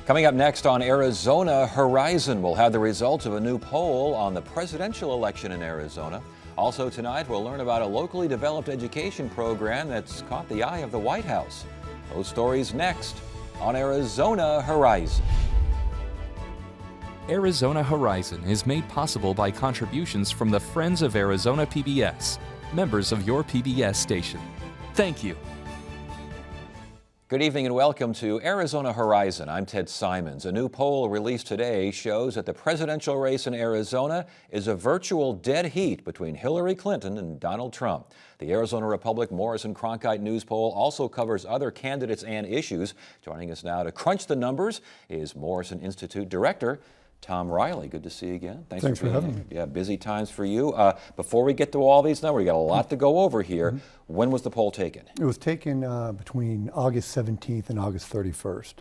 Coming up next on Arizona Horizon, we'll have the results of a new poll on the presidential election in Arizona. Also tonight, we'll learn about a locally developed education program that's caught the eye of the White House. Those stories next on Arizona Horizon. Arizona Horizon is made possible by contributions from the Friends of Arizona PBS, members of your PBS station. Thank you. Good evening and welcome to Arizona Horizon. I'm Ted Simons. A new poll released today shows that the presidential race in Arizona is a virtual dead heat between Hillary Clinton and Donald Trump. The Arizona Republic Morrison Cronkite News poll also covers other candidates and issues. Joining us now to crunch the numbers is Morrison Institute Director Tom Riley. Good to see you again. Thanks for having me. Yeah, busy times for you. Before we get to all these numbers, we got a lot to go over here. When was the poll taken? It was taken between August 17th and August 31st.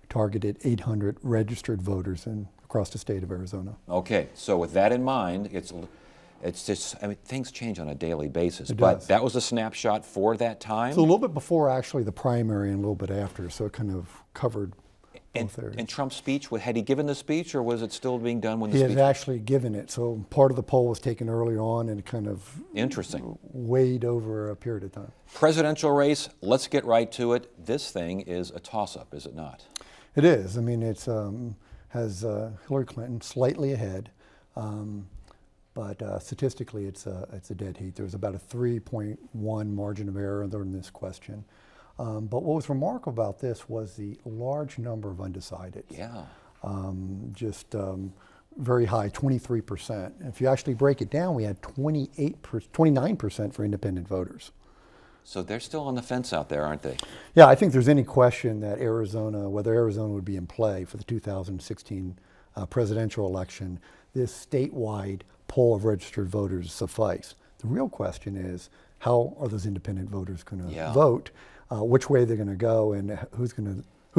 We targeted 800 registered voters across the state of Arizona. Okay, so with that in mind, it's just, I mean, things change on a daily basis, It but does. that was a snapshot for that time. It's a little bit before actually the primary and a little bit after, so it kind of covered both areas. And Trump's speech, had he given the speech, or was it still being done when the He speech? had actually given it, so part of the poll was taken early on and it kind of Interesting. weighed over a period of time. Presidential race, let's get right to it. This thing is a toss-up, is it not? It is. I mean, it's has Hillary Clinton slightly ahead, but statistically, it's a dead heat. There was about a 3.1 margin of error in this question. But what was remarkable about this was the large number of undecideds. Yeah. Very high, 23%. If you actually break it down, we had 29% for independent voters. So they're still on the fence out there, aren't they? Yeah, I think there's any question that whether Arizona would be in play for the 2016 presidential election, this statewide poll of registered voters suffice. The real question is, how are those independent voters going to vote? Which way they're going to go, and who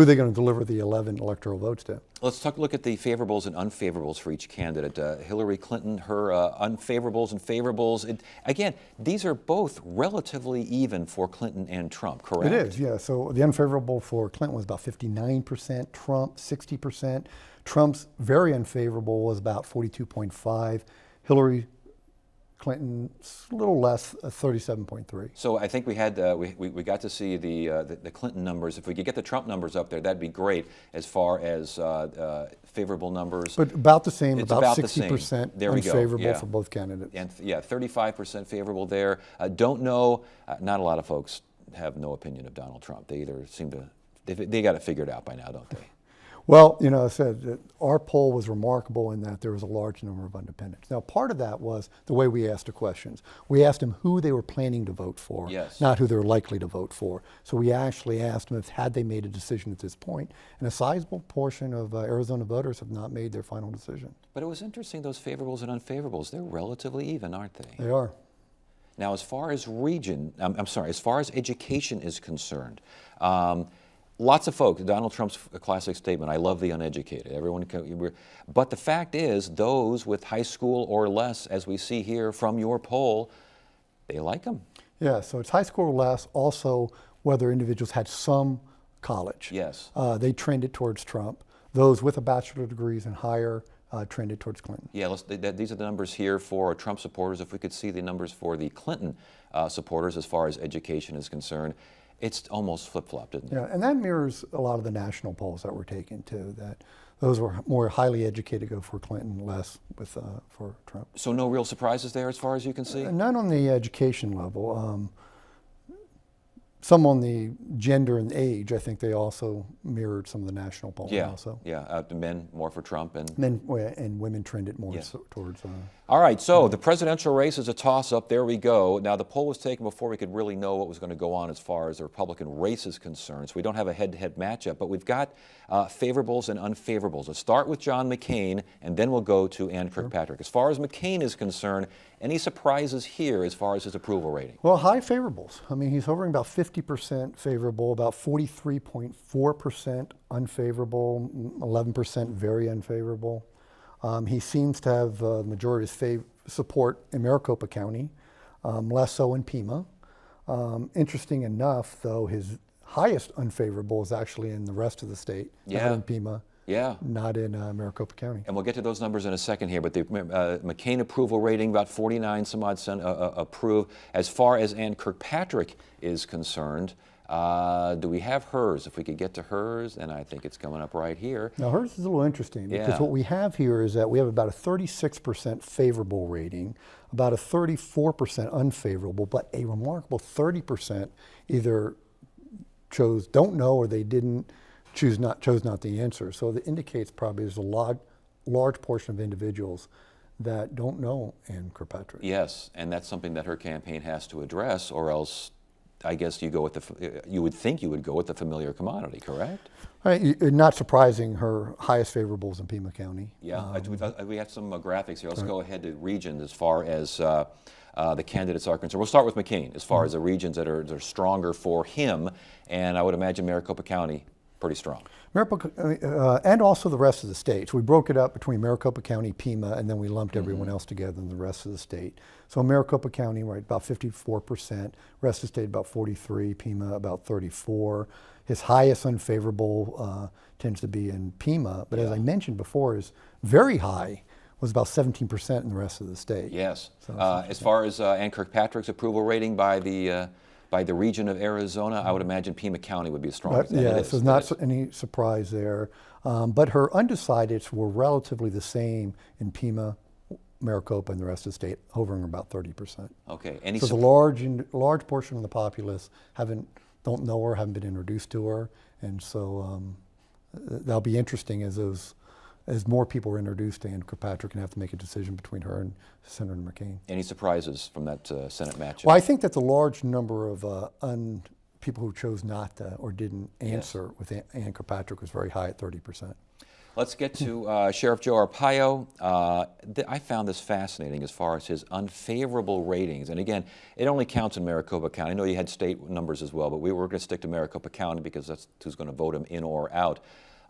they're going to deliver the 11 electoral votes to. Let's look at the favorables and unfavorables for each candidate. Hillary Clinton, her unfavorables and favorables. Again, these are both relatively even for Clinton and Trump, correct? It is, yeah. So the unfavorable for Clinton was about 59%, Trump 60%. Trump's very unfavorable was about 42.5%. Hillary Clinton's a little less, 37.3. So I think we had we got to see the Clinton numbers. If we could get the Trump numbers up there, that'd be great as far as favorable numbers. But about the same, It's about the same. 60% There we go. unfavorable Yeah. for both candidates. And 35% favorable there. Don't know. Not a lot of folks have no opinion of Donald Trump. They either seem to they got it figured out by now, don't they? Well, you know, I said that our poll was remarkable in that there was a large number of independents. Now, part of that was the way we asked the questions. We asked them who they were planning to vote for, not who they're likely to vote for. So we actually asked them had they made a decision at this point, and a sizable portion of Arizona voters have not made their final decision. But it was interesting, those favorables and unfavorables, they're relatively even, aren't they? They are. Now, as far as as far as education is concerned, lots of folks, Donald Trump's classic statement, I love the uneducated. But the fact is, those with high school or less, as we see here from your poll, they like him. Yeah, so it's high school or less, also whether individuals had some college. Yes. They trended towards Trump. Those with a bachelor's degrees and higher trended towards Clinton. Yeah, these are the numbers here for Trump supporters. If we could see the numbers for the Clinton supporters as far as education is concerned, it's almost flip-flopped, isn't it? Yeah, and that mirrors a lot of the national polls that were taken too, that those were more highly educated go for Clinton, less for Trump. So no real surprises there as far as you can see? None on the education level. Some on the gender and age, I think they also mirrored some of the national polls also. Yeah, the men more for Trump and women trended more towards. All right, so the presidential race is a toss-up. There we go. Now, the poll was taken before we could really know what was going to go on as far as the Republican race is concerned. So we don't have a head-to-head matchup, but we've got favorables and unfavorables. Let's start with John McCain, and then we'll go to Ann Kirkpatrick. As far as McCain is concerned, any surprises here as far as his approval rating? Well, high favorables. I mean, he's hovering about 50% favorable, about 43.4% unfavorable, 11% very unfavorable. He seems to have the majority of his support in Maricopa County, less so in Pima. Interesting enough, though, his highest unfavorable is actually in the rest of the state, not in Pima Yeah. not in Maricopa County. And we'll get to those numbers in a second here, but the McCain approval rating, about 49 some odd approve. As far as Ann Kirkpatrick is concerned, do we have hers? If we could get to hers, and I think it's coming up right here. Now hers is a little interesting because Yeah. what we have here is that we have about a 36% favorable rating, about a 34% unfavorable, but a remarkable 30% either don't know or they didn't chose not the answer. So that indicates probably there's a large portion of individuals that don't know Ann Kirkpatrick. Yes, and that's something that her campaign has to address, or else I guess you would think you would go with the familiar commodity, correct? Right, not surprising, her highest favorables in Pima County. Yeah, we have some graphics here. Let's go ahead to regions as far as the candidates are concerned. We'll start with McCain as far as the regions that are stronger for him, and I would imagine Maricopa County pretty strong. Maricopa, and also the rest of the states. We broke it up between Maricopa County, Pima, and then we lumped everyone else together in the rest of the state. So Maricopa County, right, about 54%, rest of the state about 43%, Pima about 34%. His highest unfavorable tends to be in Pima, but as I mentioned before, his very high was about 17% in the rest of the state. Yes. So As far as Ann Kirkpatrick's approval rating by the region of Arizona, I would imagine Pima County would be the strongest. Yeah, so not any surprise there. But her undecideds were relatively the same in Pima, Maricopa, and the rest of the state, hovering about 30%. Okay. So the large portion of the populace don't know her, haven't been introduced to her, and so that'll be interesting as more people are introduced to Ann Kirkpatrick and have to make a decision between her and Senator McCain. Any surprises from that Senate matchup? Well, I think that the large number of people who chose not to or didn't answer with Ann Kirkpatrick was very high at 30%. Let's get to Sheriff Joe Arpaio. I found this fascinating as far as his unfavorable ratings. And again, it only counts in Maricopa County. I know you had state numbers as well, but we were going to stick to Maricopa County because that's who's going to vote him in or out.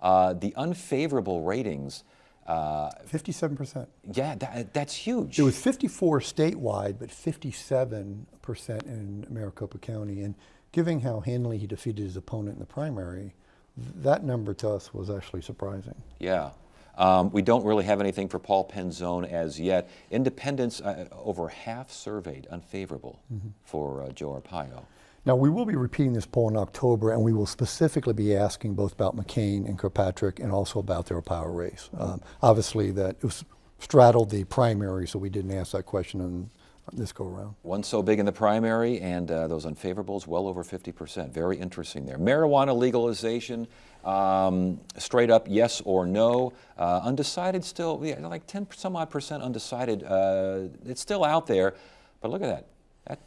The unfavorable ratings. 57%. Yeah, that's huge. It was 54 statewide, but 57% in Maricopa County. And given how handily he defeated his opponent in the primary, that number to us was actually surprising. Yeah. We don't really have anything for Paul Penzone as yet. Independents, over half surveyed unfavorable for Joe Arpaio. Now, we will be repeating this poll in October, and we will specifically be asking both about McCain and Kirkpatrick and also about their power race. Obviously, that it was straddled the primary, so we didn't ask that question on this go-around. One so big in the primary, and those unfavorables well over 50%. Very interesting there. Marijuana legalization, straight up yes or no. Undecided still, like 10 some odd percent undecided. It's still out there, but look at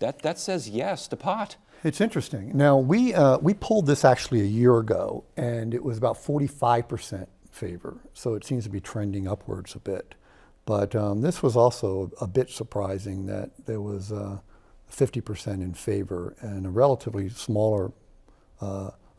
that. That says yes to pot. It's interesting. Now, we polled this actually a year ago, and it was about 45% favor, so it seems to be trending upwards a bit. But this was also a bit surprising that there was 50% in favor and a relatively smaller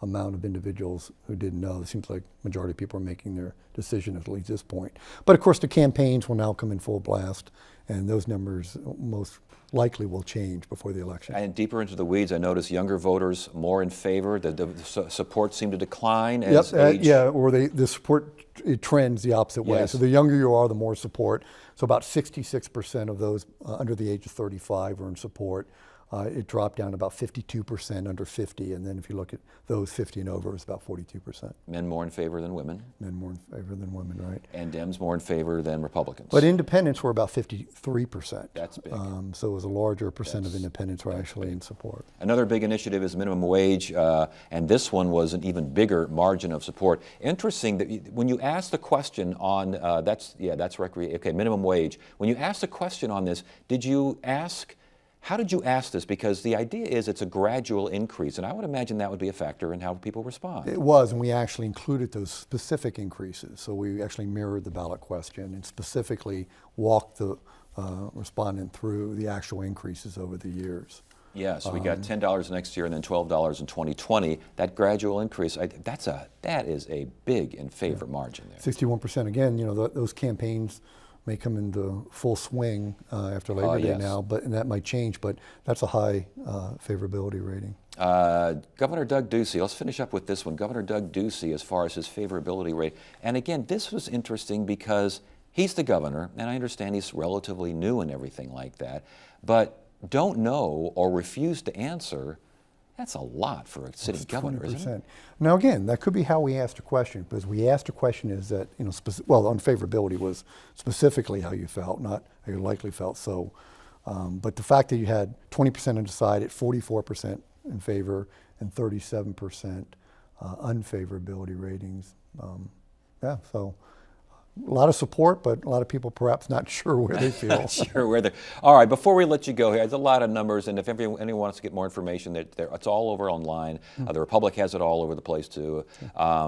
amount of individuals who didn't know. It seems like the majority of people are making their decision at least this point. But of course, the campaigns will now come in full blast, and those numbers most likely will change before the election. And deeper into the weeds, I noticed younger voters more in favor. The support seemed to decline as age. Yeah, or the support it trends the opposite way. Yes. So the younger you are, the more support. So about 66% of those under the age of 35 are in support. It dropped down to about 52% under 50, and then if you look at those 50 and over, it's about 42%. Men more in favor than women. Men more in favor than women, right? And Dems more in favor than Republicans. But independents were about 53%. That's big. So it was a larger percent of independents were actually in support. Another big initiative is minimum wage, and this one was an even bigger margin of support. Interesting that when you ask the question on, minimum wage. When you ask the question on this, how did you ask this? Because the idea is it's a gradual increase, and I would imagine that would be a factor in how people respond. It was, and we actually included those specific increases. So we actually mirrored the ballot question and specifically walked the respondent through the actual increases over the years. Yeah, so we got $10 next year and then $12 in 2020. That gradual increase, that is a big in favor margin there. 61% again. You know, those campaigns may come into full swing after Labor Day now, and that might change, but that's a high favorability rating. Governor Doug Ducey, let's finish up with this one. Governor Doug Ducey, as far as his favorability rate. And again, this was interesting because he's the governor, and I understand he's relatively new and everything like that, but don't know or refuse to answer, that's a lot for a sitting governor, isn't it? Now again, that could be how we asked a question, because we asked a question is that, well, on favorability was specifically how you felt, not how you likely felt. So, but the fact that you had 20% undecided, 44% in favor, and 37% unfavorability ratings, yeah, so a lot of support, but a lot of people perhaps not sure where they feel. Sure, where they're. All right, before we let you go here, there's a lot of numbers, and if anyone wants to get more information, it's all over online. The Republic has it all over the place too.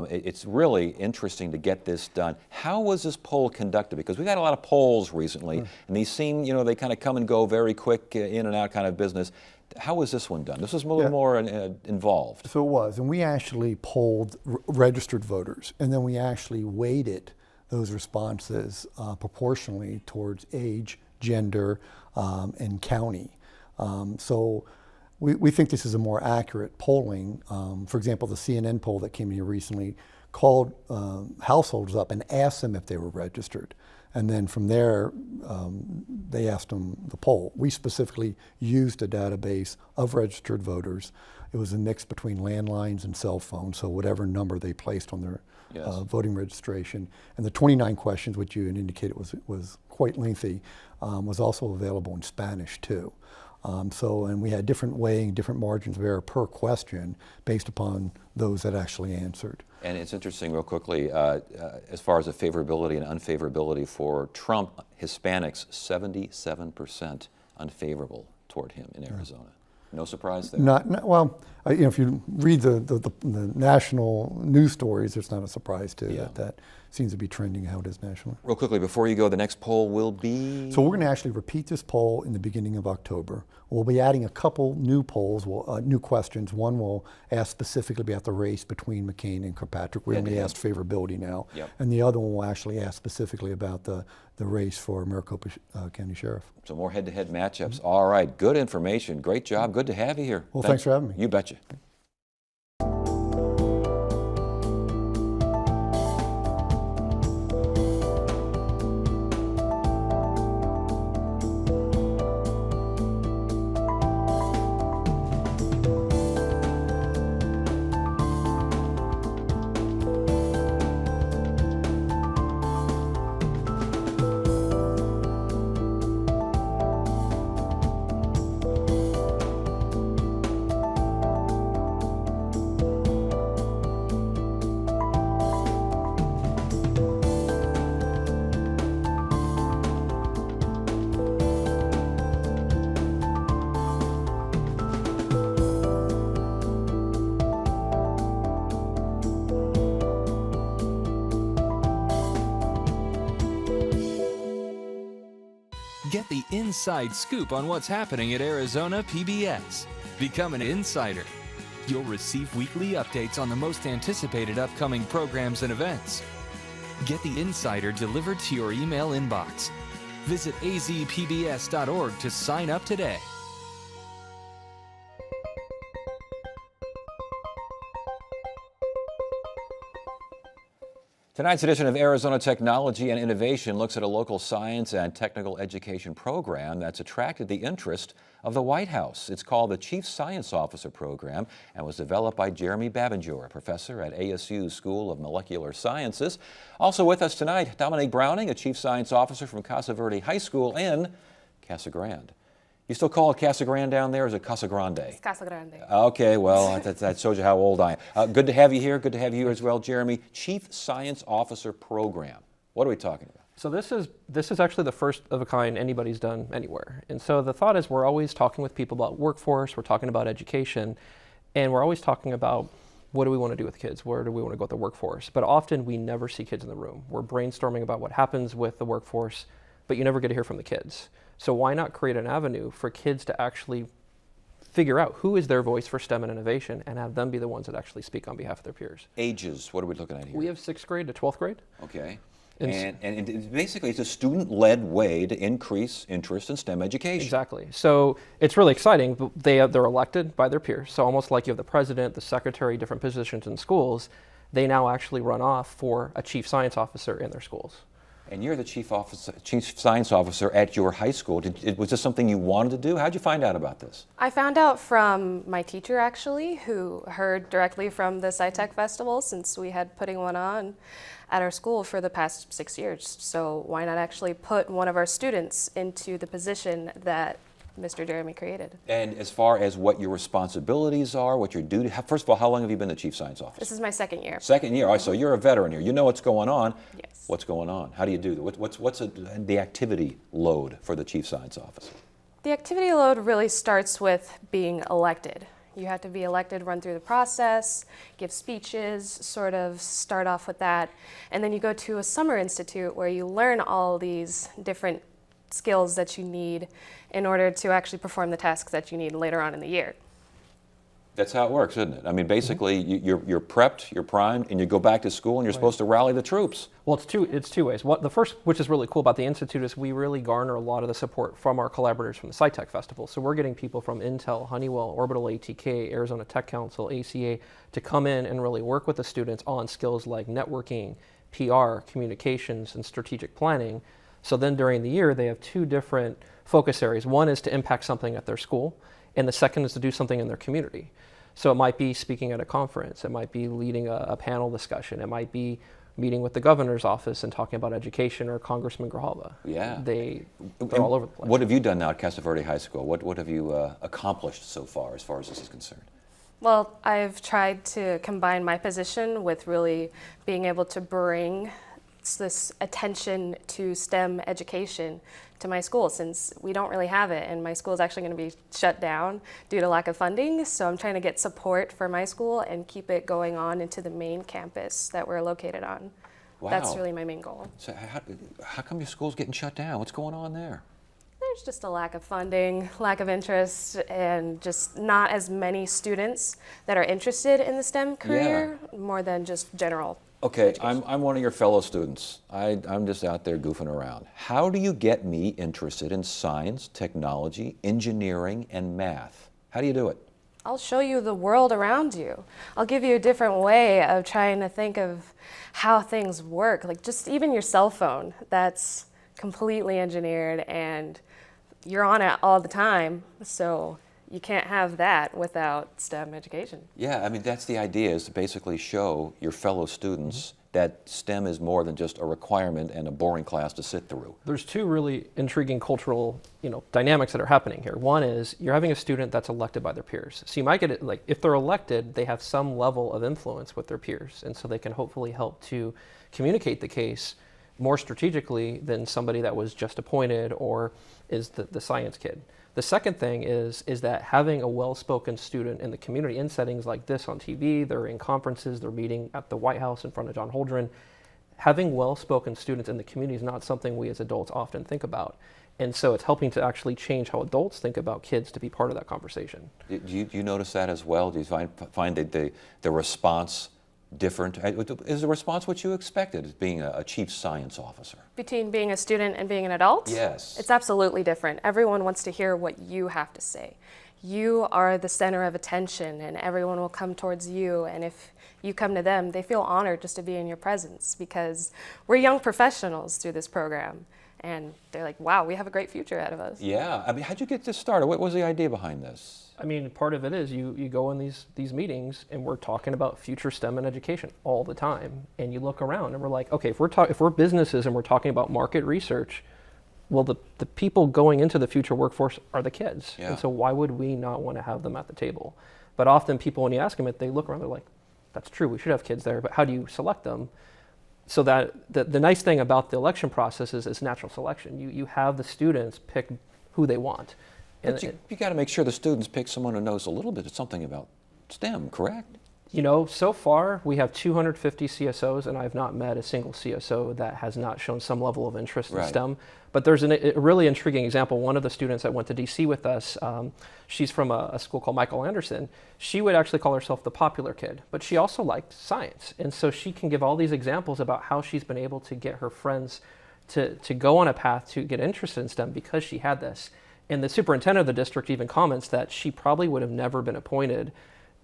It's really interesting to get this done. How was this poll conducted? Because we've had a lot of polls recently, and these seem, they kind of come and go very quick, in and out kind of business. How was this one done? This was a little more involved. So it was, and we actually polled registered voters, and then we actually weighted those responses proportionally towards age, gender, and county. So we think this is a more accurate polling. For example, the CNN poll that came in here recently called households up and asked them if they were registered. And then from there, they asked them the poll. We specifically used a database of registered voters. It was a mix between landlines and cell phones, so whatever number they placed on their voting registration. And the 29 questions, which you had indicated was quite lengthy, was also available in Spanish too. And we had different weighing, different margins of error per question based upon those that actually answered. And it's interesting, real quickly, as far as the favorability and unfavorability for Trump, Hispanics, 77% unfavorable toward him in Arizona. No surprise there? Well, if you read the national news stories, it's not a surprise too that seems to be trending how it is nationally. Real quickly, before you go, the next poll will be? So we're going to actually repeat this poll in the beginning of October. We'll be adding a couple new polls, new questions. One will ask specifically about the race between McCain and Kirkpatrick. We only asked favorability now. And the other one will actually ask specifically about the race for Maricopa County Sheriff. So more head-to-head matchups. All right, good information. Great job. Good to have you here. Well, thanks for having me. You betcha. Get the inside scoop on what's happening at Arizona PBS. Become an insider. You'll receive weekly updates on the most anticipated upcoming programs and events. Get the insider delivered to your email inbox. Visit azpbs.org to sign up today. Tonight's edition of Arizona Technology and Innovation looks at a local science and technical education program that's attracted the interest of the White House. It's called the Chief Science Officer Program and was developed by Jeremy Babinger, a professor at ASU's School of Molecular Sciences. Also with us tonight, Dominique Browning, a Chief Science Officer from Casa Verde High School in Casa Grande. You still call it Casa Grande down there, or is it Casa Grande? It's Casa Grande. Okay, well, that shows you how old I am. Good to have you here. Good to have you as well, Jeremy. Chief Science Officer Program. What are we talking about? So this is actually the first of a kind anybody's done anywhere. And so the thought is we're always talking with people about workforce, we're talking about education, and we're always talking about what do we want to do with kids? Where do we want to go with the workforce? But often we never see kids in the room. We're brainstorming about what happens with the workforce, but you never get to hear from the kids. So why not create an avenue for kids to actually figure out who is their voice for STEM and innovation and have them be the ones that actually speak on behalf of their peers? Ages, what are we looking at here? We have 6th grade to 12th grade. Okay. And basically, it's a student-led way to increase interest in STEM education. Exactly. So it's really exciting. They're elected by their peers. So almost like you have the president, the secretary, different positions in schools, they now actually run off for a chief science officer in their schools. And you're the chief science officer at your high school. Was this something you wanted to do? How'd you find out about this? I found out from my teacher, actually, who heard directly from the SciTech Festival, since we had putting one on at our school for the past 6 years. So why not actually put one of our students into the position that Mr. Jeremy created? And as far as what your responsibilities are, what your duty, first of all, how long have you been the chief science officer? This is my second year. Second year. All right, so you're a veteran here. You know what's going on. Yes. What's going on? How do you do that? What's the activity load for the chief science officer? The activity load really starts with being elected. You have to be elected, run through the process, give speeches, sort of start off with that. And then you go to a summer institute where you learn all these different skills that you need in order to actually perform the tasks that you need later on in the year. That's how it works, isn't it? I mean, basically, you're prepped, you're primed, and you go back to school, and you're supposed to rally the troops. Well, it's two ways. The first, which is really cool about the Institute, is we really garner a lot of the support from our collaborators from the SciTech Festival. So we're getting people from Intel, Honeywell, Orbital ATK, Arizona Tech Council, ACA, to come in and really work with the students on skills like networking, PR, communications, and strategic planning. So then during the year, they have two different focus areas. One is to impact something at their school, and the second is to do something in their community. So it might be speaking at a conference, it might be leading a panel discussion, it might be meeting with the governor's office and talking about education, or Congressman Grijalva. Yeah. They're all over the place. What have you done now at Casa Verde High School? What have you accomplished so far as this is concerned? Well, I've tried to combine my position with really being able to bring this attention to STEM education to my school, since we don't really have it, and my school is actually going to be shut down due to lack of funding. So I'm trying to get support for my school and keep it going on into the main campus that we're located on. Wow. That's really my main goal. So how come your school's getting shut down? What's going on there? There's just a lack of funding, lack of interest, and just not as many students that are interested in the STEM career, more than just general. Okay, I'm one of your fellow students. I'm just out there goofing around. How do you get me interested in science, technology, engineering, and math? How do you do it? I'll show you the world around you. I'll give you a different way of trying to think of how things work. Like just even your cell phone, that's completely engineered and you're on it all the time. So you can't have that without STEM education. Yeah, I mean, that's the idea, is to basically show your fellow students that STEM is more than just a requirement and a boring class to sit through. There's two really intriguing cultural, dynamics that are happening here. One is you're having a student that's elected by their peers. So you might get it, like, if they're elected, they have some level of influence with their peers, and so they can hopefully help to communicate the case more strategically than somebody that was just appointed or is the science kid. The second thing is that having a well-spoken student in the community in settings like this on TV, they're in conferences, they're meeting at the White House in front of John Holdren, having well-spoken students in the community is not something we as adults often think about. And so it's helping to actually change how adults think about kids to be part of that conversation. Do you notice that as well? Do you find the response different? Is the response what you expected as being a chief science officer? Between being a student and being an adult? Yes. It's absolutely different. Everyone wants to hear what you have to say. You are the center of attention and everyone will come towards you, and if you come to them, they feel honored just to be in your presence, because we're young professionals through this program and they're like, wow, we have a great future ahead of us. Yeah, I mean, how'd you get this started? What was the idea behind this? I mean, part of it is you go in these meetings and we're talking about future STEM and education all the time. And you look around and we're like, okay, if we're businesses and we're talking about market research, well, the people going into the future workforce are the kids. Yeah. And so why would we not want to have them at the table? But often people, when you ask them it, they look around, they're like, that's true, we should have kids there, but how do you select them? So that the nice thing about the election process is it's natural selection. You have the students pick who they want. But you got to make sure the students pick someone who knows a little bit of something about STEM, correct? You know, so far we have 250 CSOs, and I've not met a single CSO that has not shown some level of interest in Right. STEM. But there's a really intriguing example. One of the students that went to DC with us, she's from a school called Michael Anderson. She would actually call herself the popular kid, but she also liked science. And so she can give all these examples about how she's been able to get her friends to go on a path to get interested in STEM because she had this. And the superintendent of the district even comments that she probably would have never been appointed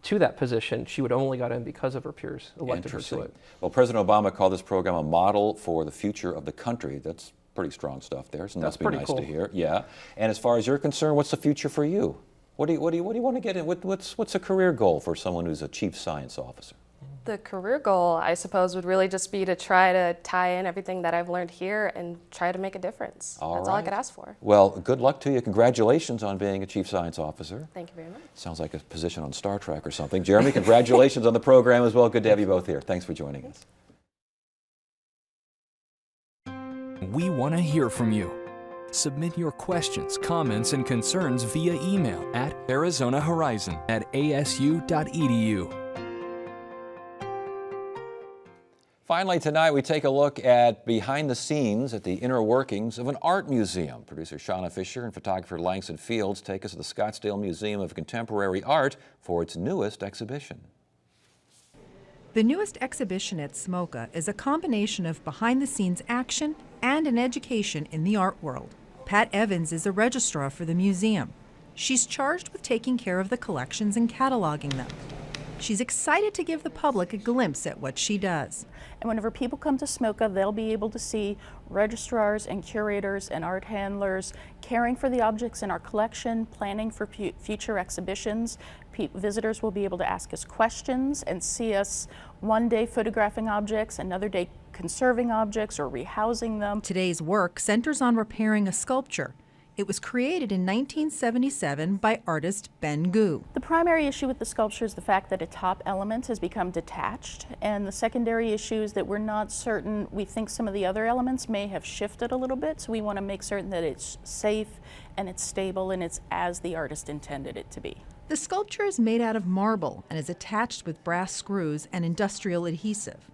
to that position. She would have only got in because of her peers elected her to Interesting. it. Well, President Obama called this program a model for the future of the country. That's pretty strong stuff there, so That's must be pretty nice cool. to hear. Yeah. And as far as you're concerned, what's the future for you? What do you want to get in? What's a career goal for someone who's a chief science officer? The career goal, I suppose, would really just be to try to tie in everything that I've learned here and try to make a difference. That's all I right. could ask for. Well, good luck to you. Congratulations on being a chief science officer. Thank you very much. Sounds like a position on Star Trek or something. Jeremy, congratulations on the program as well. Good to have you both here. Thanks for joining us. We want to hear from you. Submit your questions, comments, and concerns via email at arizonahorizon@asu.edu. Finally, tonight we take a look at behind the scenes at the inner workings of an art museum. Producer Shauna Fisher and photographer Langston Fields take us to the Scottsdale Museum of Contemporary Art for its newest exhibition. The newest exhibition at SMoCA is a combination of behind-the-scenes action and an education in the art world. Pat Evans is a registrar for the museum. She's charged with taking care of the collections and cataloging them. She's excited to give the public a glimpse at what she does. And whenever people come to SMoCA, they'll be able to see registrars and curators and art handlers caring for the objects in our collection, planning for future exhibitions. Visitors will be able to ask us questions and see us one day photographing objects, another day conserving objects or rehousing them. Today's work centers on repairing a sculpture. It was created in 1977 by artist Ben Gu. The primary issue with the sculpture is the fact that a top element has become detached, and the secondary issue is that we're not certain. We think some of the other elements may have shifted a little bit, so we want to make certain that it's safe and it's stable and it's as the artist intended it to be. The sculpture is made out of marble and is attached with brass screws and industrial adhesive.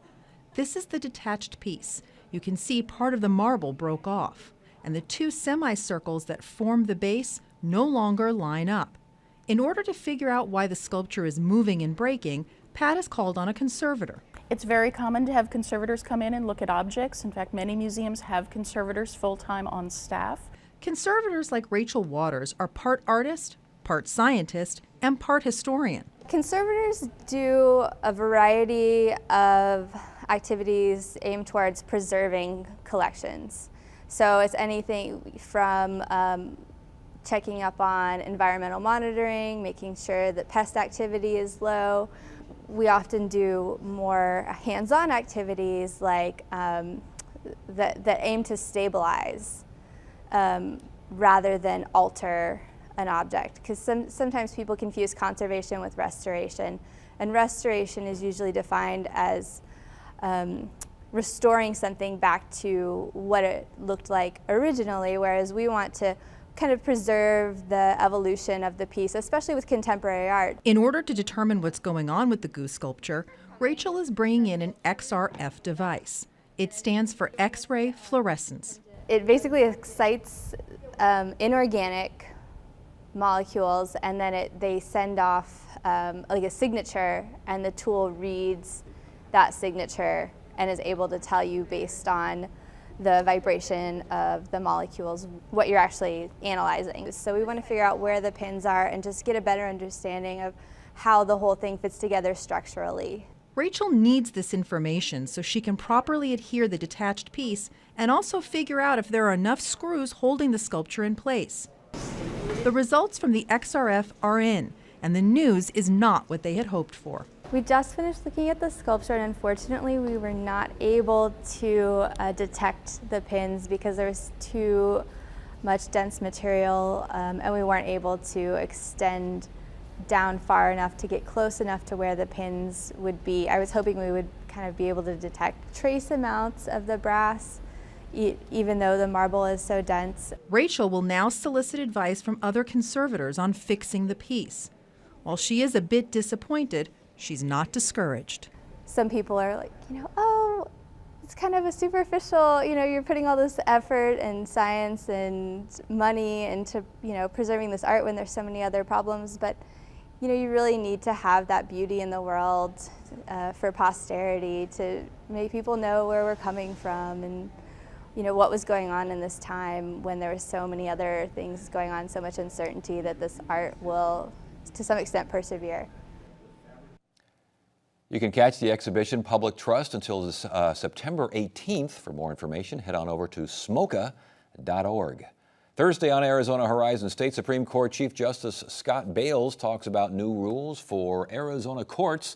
This is the detached piece. You can see part of the marble broke off, and the two semicircles that form the base no longer line up. In order to figure out why the sculpture is moving and breaking, Pat has called on a conservator. It's very common to have conservators come in and look at objects. In fact, many museums have conservators full-time on staff. Conservators like Rachel Waters are part artist, part scientist, and part historian. Conservators do a variety of activities aimed towards preserving collections. So it's anything from checking up on environmental monitoring, making sure that pest activity is low. We often do more hands-on activities like that aim to stabilize rather than alter an object, because sometimes people confuse conservation with restoration, and restoration is usually defined as restoring something back to what it looked like originally, whereas we want to kind of preserve the evolution of the piece, especially with contemporary art. In order to determine what's going on with the Gu sculpture, Rachel is bringing in an XRF device. It stands for X-ray fluorescence. It basically excites inorganic molecules, and then they send off like a signature, and the tool reads that signature and is able to tell you based on the vibration of the molecules what you're actually analyzing. So we want to figure out where the pins are and just get a better understanding of how the whole thing fits together structurally. Rachel needs this information so she can properly adhere the detached piece and also figure out if there are enough screws holding the sculpture in place. The results from the XRF are in, and the news is not what they had hoped for. We just finished looking at the sculpture, and unfortunately we were not able to detect the pins because there was too much dense material, and we weren't able to extend down far enough to get close enough to where the pins would be. I was hoping we would kind of be able to detect trace amounts of the brass, even though the marble is so dense. Rachel will now solicit advice from other conservators on fixing the piece. While she is a bit disappointed, She's not discouraged. Some people are like, oh, it's kind of a superficial, you're putting all this effort and science and money into, preserving this art when there's so many other problems. But, you really need to have that beauty in the world for posterity, to make people know where we're coming from and, what was going on in this time when there were so many other things going on, so much uncertainty, that this art will, to some extent, persevere. You can catch the exhibition Public Trust until September 18th. For more information, head on over to smoca.org. Thursday on Arizona Horizon, State Supreme Court Chief Justice Scott Bales talks about new rules for Arizona courts,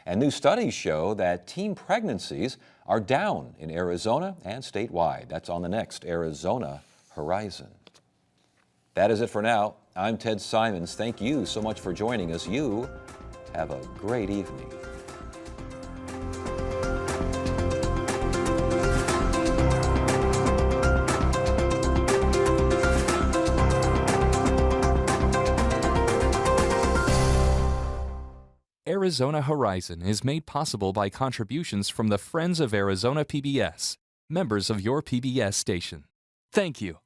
and new studies show that teen pregnancies are down in Arizona and statewide. That's on the next Arizona Horizon. That is it for now. I'm Ted Simons. Thank you so much for joining us. You have a great evening. Arizona Horizon is made possible by contributions from the Friends of Arizona PBS, members of your PBS station. Thank you.